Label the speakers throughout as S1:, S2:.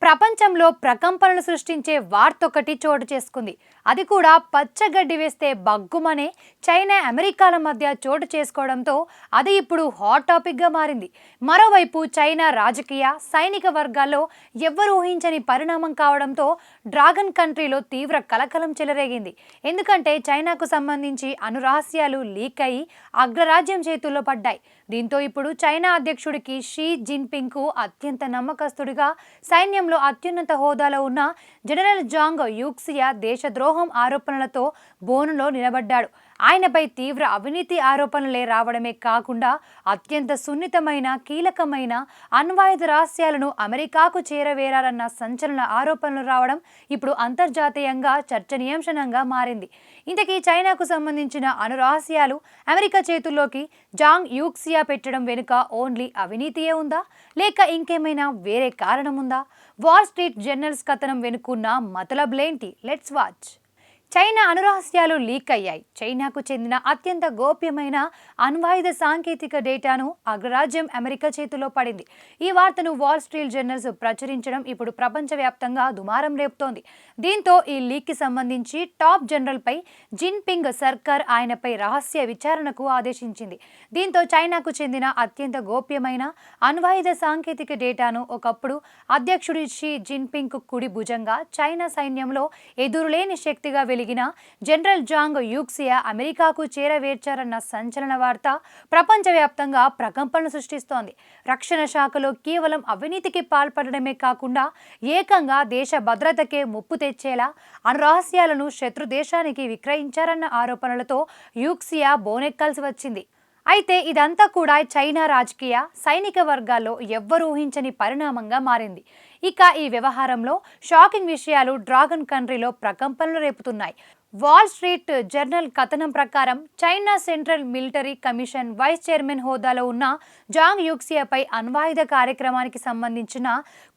S1: ప్రపంచంలో ప్రకంపనలు సృష్టించే వార్తొకటి చోటు చేసుకుంది. అది కూడా పచ్చగడ్డి వేస్తే బగ్గుమనే చైనా అమెరికాల మధ్య చోటు చేసుకోవడంతో అది ఇప్పుడు హాట్ టాపిక్గా మారింది. మరోవైపు చైనా రాజకీయ సైనిక వర్గాల్లో ఎవ్వరూ ఊహించని పరిణామం కావడంతో డ్రాగన్ కంట్రీలో తీవ్ర కలకలం చెలరేగింది. ఎందుకంటే చైనాకు సంబంధించి అణురహస్యాలు లీక్ అయి అగ్రరాజ్యం చేతుల్లో పడ్డాయి. దీంతో ఇప్పుడు చైనా అధ్యక్షుడికి షీ జిన్పింగ్ కు అత్యంత నమ్మకస్తుడిగా సైన్యంలో అత్యున్నత హోదాలో ఉన్న జనరల్ జాంగ్ యూక్సియా దేశద్రోహం ఆరోపణలతో బోనులో నిలబడ్డాడు. ఆయనపై తీవ్ర అవినీతి ఆరోపణలే రావడమే కాకుండా అత్యంత సున్నితమైన కీలకమైన అణ్వాయుధ రహస్యాలను అమెరికాకు చేరవేరారన్న సంచలన ఆరోపణలు రావడం ఇప్పుడు అంతర్జాతీయంగా చర్చనీయాంశంగా మారింది. ఇంతకీ చైనాకు సంబంధించిన అణు రహస్యాలు అమెరికా చేతుల్లోకి జాంగ్ యూక్సియా పెట్టడం వెనుక ఓన్లీ అవినీతియే ఉందా, లేక ఇంకేమైనా వేరే కారణం ఉందా? వాల్ స్ట్రీట్ జర్నల్స్ కథనం వెనుకున్న మతలబులేంటి? Let's watch. చైనా అణురహస్యాలు లీక్ అయ్యాయి. చైనాకు చెందిన అత్యంత గోప్యమైన అణ్వాయుధ సాంకేతిక డేటాను అగ్రరాజ్యం అమెరికా చేతిలో పడింది. ఈ వార్తను వాల్ స్ట్రీట్ జర్నల్స్ ప్రచురించడం ఇప్పుడు ప్రపంచవ్యాప్తంగా దుమారం రేపుతోంది. దీంతో ఈ లీక్కి సంబంధించి టాప్ జనరల్పై జిన్పింగ్ సర్కార్ ఆయనపై రహస్య విచారణకు ఆదేశించింది. దీంతో చైనాకు చెందిన అత్యంత గోప్యమైన అణ్వాయుధ సాంకేతిక డేటాను ఒకప్పుడు అధ్యక్షుడి షీ జిన్పింగ్ కుడి భుజంగా చైనా సైన్యంలో ఎదురులేని శక్తిగా జనరల్ జాంగ్ యూక్సియా అమెరికాకు చేరవేర్చారన్న సంచలన వార్త ప్రపంచవ్యాప్తంగా ప్రకంపనలు సృష్టిస్తోంది. రక్షణ శాఖలో కేవలం అవినీతికి పాల్పడడమే కాకుండా ఏకంగా దేశ భద్రతకే ముప్పు తెచ్చేలా అణురహస్యాలను శత్రు దేశానికి విక్రయించారన్న ఆరోపణలతో యూక్సియా బోనెక్కాల్సి వచ్చింది. అయితే ఇదంతా కూడా చైనా రాజకీయ సైనిక వర్గాల్లో ఎవ్వరూ ఊహించని పరిణామంగా మారింది. ఇక ఈ వ్యవహారంలో షాకింగ్ విషయాలు డ్రాగన్ కంట్రీలో ప్రకంపనలు రేపుతున్నాయి. వాల్ స్ట్రీట్ జర్నల్ కథనం ప్రకారం China central military commission vice chairman హోదాలో ఉన్న జాంగ్ యూక్సియాపై అణ్వాయుధ కార్యక్రమానికి సంబంధించిన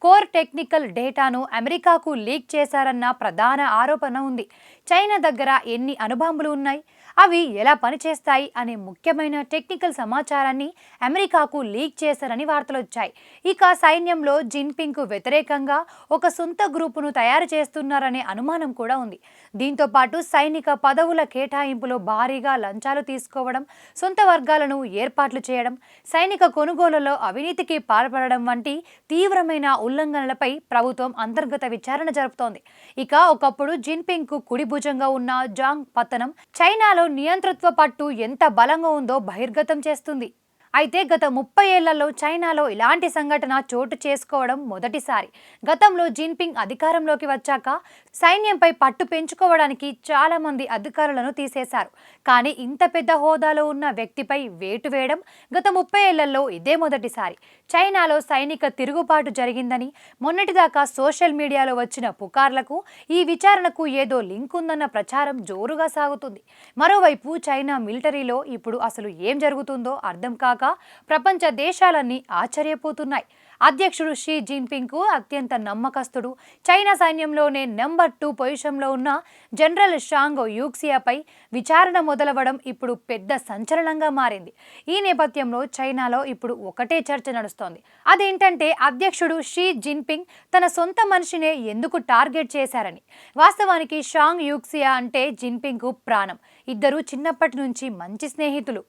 S1: కోర్ టెక్నికల్ డేటాను అమెరికాకు లీక్ చేశారన్న ప్రధాన ఆరోపణ ఉంది. చైనా దగ్గర ఎన్ని అణుబాంబులు ఉన్నాయి, అవి ఎలా పనిచేస్తాయి అనే ముఖ్యమైన టెక్నికల్ సమాచారాన్ని అమెరికాకు లీక్ చేశారని వార్తలు వచ్చాయి. ఇక సైన్యంలో జిన్పింగ్కు వ్యతిరేకంగా ఒక సొంత గ్రూపును తయారు చేస్తున్నారనే అనుమానం కూడా ఉంది. దీంతో పాటు సైనిక పదవుల కేటాయింపులో భారీగా లంచాలు తీసుకోవడం, సొంత వర్గాలను ఏర్పాట్లు చేయడం, సైనిక కొనుగోలులో అవినీతికి పాల్పడడం వంటి తీవ్రమైన ఉల్లంఘనలపై ప్రభుత్వం అంతర్గత విచారణ జరుపుతోంది. ఇక ఒకప్పుడు జిన్పింగ్కు కుడి భుజంగా ఉన్న జాంగ్ పతనం చైనాలో నియంతృత్వ పట్టు ఎంత బలంగా ఉందో బహిర్గతం చేస్తుంది. అయితే గత 30 ఏళ్లలో చైనాలో ఇలాంటి సంఘటన చోటు చేసుకోవడం మొదటిసారి. గతంలో జిన్పింగ్ అధికారంలోకి వచ్చాక సైన్యంపై పట్టు పెంచుకోవడానికి చాలా మంది అధికారులను తీసేశారు. కానీ ఇంత పెద్ద హోదాలో ఉన్న వ్యక్తిపై వేటు వేయడం గత 30 ఏళ్లలో ఇదే మొదటిసారి. చైనాలో సైనిక తిరుగుబాటు జరిగిందని మొన్నటిదాకా సోషల్ మీడియాలో వచ్చిన పుకార్లకు ఈ విచారణకు ఏదో లింక్ ఉందన్న ప్రచారం జోరుగా సాగుతుంది. మరోవైపు చైనా మిలిటరీలో ఇప్పుడు అసలు ఏం జరుగుతుందో అర్థం కాక ప్రపంచ దేశాలన్నీ ఆశ్చర్యపోతున్నాయి. అధ్యక్షుడు షీ జిన్పింగ్ కు అత్యంత నమ్మకస్తుడు, చైనా సైన్యంలోనే నెంబర్ 2 పొజిషన్లో ఉన్న జనరల్ జాంగ్ యూక్సియాపై విచారణ మొదలవడం ఇప్పుడు పెద్ద సంచలనంగా మారింది. ఈ నేపథ్యంలో చైనాలో ఇప్పుడు ఒకటే చర్చ నడుస్తోంది. అదేంటంటే అధ్యక్షుడు షీ జిన్పింగ్ తన సొంత మనిషినే ఎందుకు టార్గెట్ చేశారని. వాస్తవానికి జాంగ్ యూక్సియా అంటే జిన్పింగ్ కు ప్రాణం. ఇద్దరు చిన్నప్పటి నుంచి మంచి స్నేహితులు.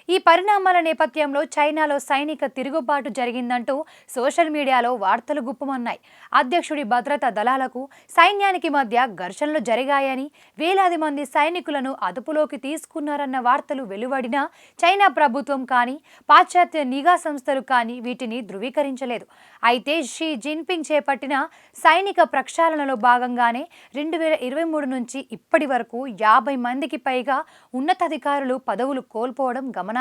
S1: ఈ పరిణామాల నేపథ్యంలో చైనాలో సైనిక తిరుగుబాటు జరిగిందంటూ సోషల్ మీడియాలో వార్తలు గుప్పుమన్నాయి. అధ్యక్షుడి భద్రతా దళాలకు సైన్యానికి మధ్య ఘర్షణలు జరిగాయని, వేలాది మంది సైనికులను అదుపులోకి తీసుకున్నారన్న వార్తలు వెలువడినా చైనా ప్రభుత్వం కానీ పాశ్చాత్య నిఘా సంస్థలు కానీ వీటిని ధృవీకరించలేదు. అయితే షీ జిన్పింగ్ చేపట్టిన సైనిక ప్రక్షాళనలో భాగంగానే 2023 నుంచి ఇప్పటి వరకు 50 మందికి పైగా ఉన్నతాధికారులు పదవులు కోల్పోవడం గమనార్హం.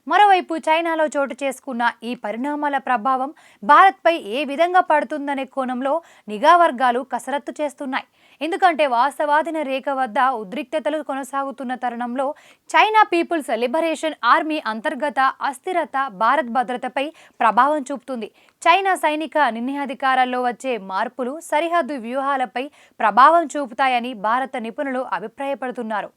S1: మరోవైపు చైనాలో చోటు చేసుకున్న ఈ పరిణామాల ప్రభావం భారత్పై ఏ విధంగా పడుతుందనే కోణంలో నిఘా వర్గాలు కసరత్తు చేస్తున్నాయి. ఎందుకంటే వాస్తవాధీన రేఖ వద్ద ఉద్రిక్తతలు కొనసాగుతున్న తరుణంలో చైనా పీపుల్స్ లిబరేషన్ ఆర్మీ అంతర్గత అస్థిరత భారత్ భద్రతపై ప్రభావం చూపుతుంది. చైనా సైనిక నిర్ణయాధికారాల్లో వచ్చే మార్పులు సరిహద్దు వ్యూహాలపై ప్రభావం చూపుతాయని భారత నిపుణులు అభిప్రాయపడుతున్నారు.